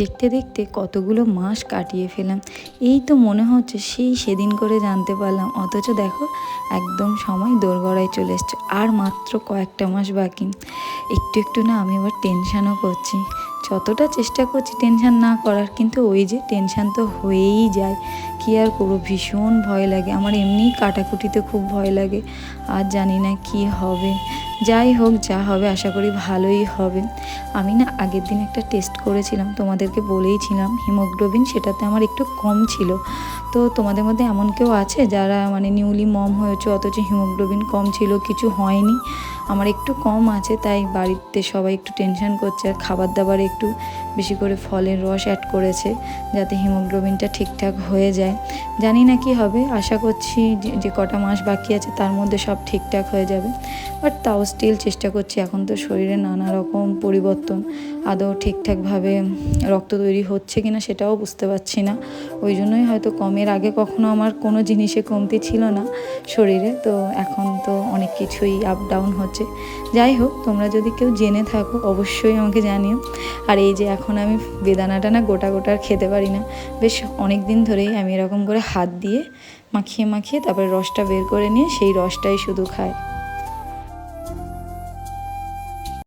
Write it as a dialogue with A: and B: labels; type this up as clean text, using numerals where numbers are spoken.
A: দেখতে দেখতে কতগুলো মাস কাটিয়ে ফেলাম। এই তো মনে হচ্ছে সেই সেদিন করে জানতে পারলাম, অথচ দেখো একদম সময় দোরগড়ায় চলে এসছে। আর মাত্র কয়েকটা মাস বাকি। একটু একটু না আমি এবার টেনশানও করছি। যতটা চেষ্টা করছি টেনশান না করার, কিন্তু ওই যে টেনশান তো হয়েই যায়। কী আর করবো, ভীষণ ভয় লাগে আমার। এমনিই কাটাকুটিতে খুব ভয় লাগে। আর জানি না কি হবে। যাই হোক, যা হবে আশা করি ভালোই হবে। আমি না আগের দিন একটা টেস্ট করেছিলাম, তোমাদেরকে বলেইছিলাম হিমোগ্লোবিন সেটাতে আমার একটু কম ছিল। তো তোমাদের মধ্যে এমন কেউ আছে যারা মানে নিউলি মম হয়েছে অথচ হিমোগ্লোবিন কম ছিল, কিছু হয়নি? আমার একটু কম আছে, তাই বাড়িতে সবাই একটু টেনশন করছে। আর খাবার দাবারে একটু বেশি করে ফলের রস অ্যাড করেছে যাতে হিমোগ্লোবিনটা ঠিকঠাক হয়ে যায়। জানি না কি হবে, আশা করছি যে কটা মাস বাকি আছে তার মধ্যে সব ঠিকঠাক হয়ে যাবে। বাট তাও স্টিল চেষ্টা করছি। এখন তো শরীরে নানা রকম পরিবর্তন, আদৌ ঠিকঠাকভাবে রক্ত তৈরি হচ্ছে কিনা সেটাও বুঝতে পারছি না। ওই জন্যই হয়তো কমের আগে কখনো আমার কোনো জিনিসে কমতি ছিল না শরীরে, তো এখন তো অনেক কিছুই আপ ডাউন হচ্ছে। যাই হোক, তোমরা যদি কেউ জেনে থাকো অবশ্যই আমাকে জানিও। আর এই যে এখন আমি বেদানাটা না গোটা গোটা আর খেতে পারি না। বেশ অনেক দিন ধরেই আমি এরকম করে হাত দিয়ে মাখিয়ে মাখিয়ে তারপরে রসটা বের করে নিয়ে সেই রসটাই শুধু খাই।